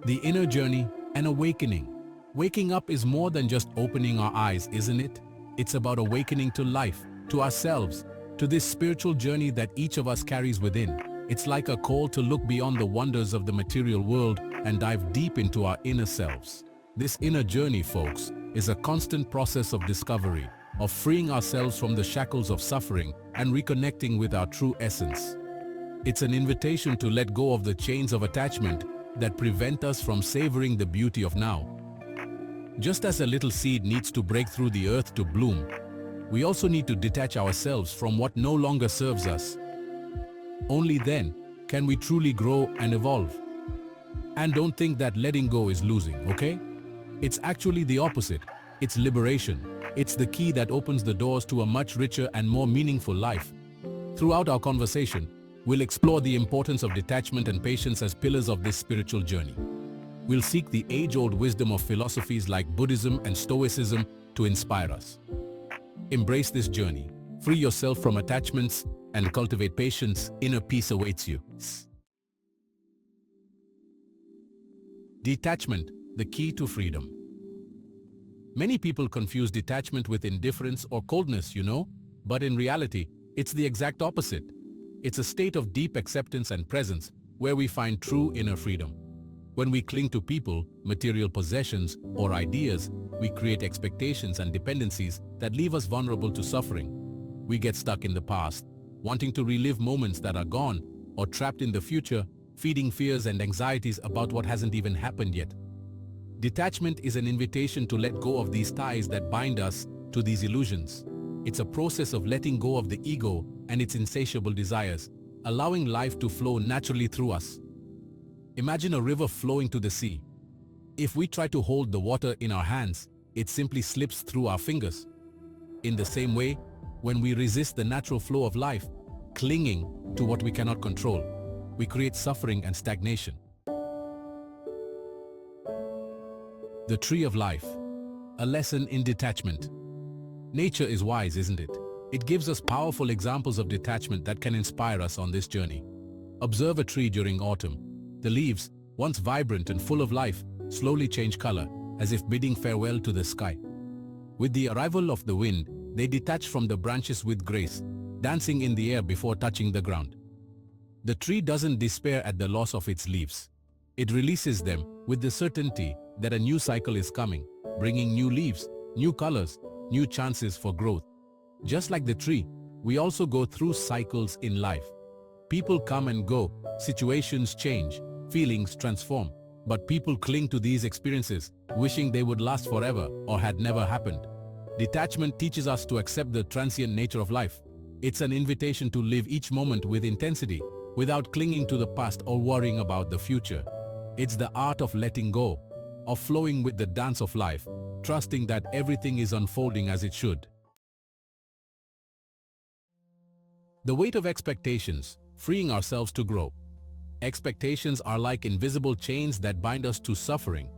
The inner journey and awakening. Waking up is more than just opening our eyes, isn't it? It's about awakening to life, to ourselves, to this spiritual journey that each of us carries within. It's like a call to look beyond the wonders of the material world and dive deep into our inner selves. This inner journey, folks, is a constant process of discovery, of freeing ourselves from the shackles of suffering and reconnecting with our true essence. It's an invitation to let go of the chains of attachment that prevent us from savoring the beauty of now. Just as a little seed needs to break through the earth to bloom, we also need to detach ourselves from what no longer serves us. Only then can we truly grow and evolve. And don't think that letting go is losing, okay? It's actually the opposite. It's liberation. It's the key that opens the doors to a much richer and more meaningful life. Throughout our conversation, we'll explore the importance of detachment and patience as pillars of this spiritual journey. We'll seek the age-old wisdom of philosophies like Buddhism and Stoicism to inspire us. Embrace this journey, free yourself from attachments, and cultivate patience. Inner peace awaits you. Detachment, the key to freedom. Many people confuse detachment with indifference or coldness, but in reality, it's the exact opposite. It's a state of deep acceptance and presence where we find true inner freedom. When we cling to people, material possessions, or ideas, we create expectations and dependencies that leave us vulnerable to suffering. We get stuck in the past, wanting to relive moments that are gone, or trapped in the future, feeding fears and anxieties about what hasn't even happened yet. Detachment is an invitation to let go of these ties that bind us to these illusions. It's a process of letting go of the ego and its insatiable desires, allowing life to flow naturally through us. Imagine a river flowing to the sea. If we try to hold the water in our hands, it simply slips through our fingers. In the same way, when we resist the natural flow of life, clinging to what we cannot control, we create suffering and stagnation. The tree of life, a lesson in detachment. Nature is wise, isn't it? It gives us powerful examples of detachment that can inspire us on this journey. Observe a tree during autumn. The leaves, once vibrant and full of life, slowly change color, as if bidding farewell to the sky. With the arrival of the wind, they detach from the branches with grace, dancing in the air before touching the ground. The tree doesn't despair at the loss of its leaves. It releases them with the certainty that a new cycle is coming, bringing new leaves, new colors, new chances for growth. Just like the tree, we also go through cycles in life. People come and go, situations change, feelings transform, but people cling to these experiences, wishing they would last forever or had never happened. Detachment teaches us to accept the transient nature of life. It's an invitation to live each moment with intensity, without clinging to the past or worrying about the future. It's the art of letting go, of flowing with the dance of life, trusting that everything is unfolding as it should. The weight of expectations, freeing ourselves to grow. Expectations are like invisible chains that bind us to suffering,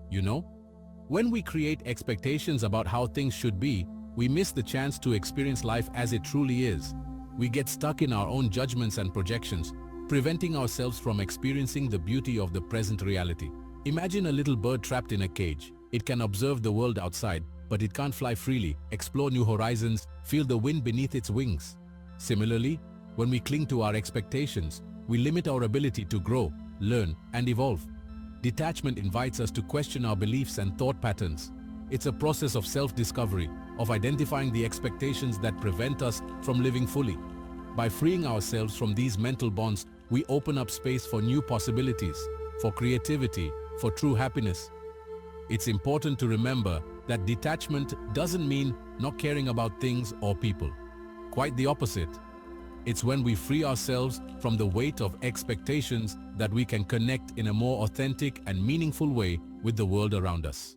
When we create expectations about how things should be, we miss the chance to experience life as it truly is. We get stuck in our own judgments and projections, preventing ourselves from experiencing the beauty of the present reality. Imagine a little bird trapped in a cage. It can observe the world outside, but it can't fly freely, explore new horizons, feel the wind beneath its wings. Similarly, when we cling to our expectations, we limit our ability to grow, learn, and evolve. Detachment invites us to question our beliefs and thought patterns. It's a process of self-discovery, of identifying the expectations that prevent us from living fully. By freeing ourselves from these mental bonds, we open up space for new possibilities, for creativity, for true happiness. It's important to remember that detachment doesn't mean not caring about things or people. Quite the opposite. It's when we free ourselves from the weight of expectations that we can connect in a more authentic and meaningful way with the world around us.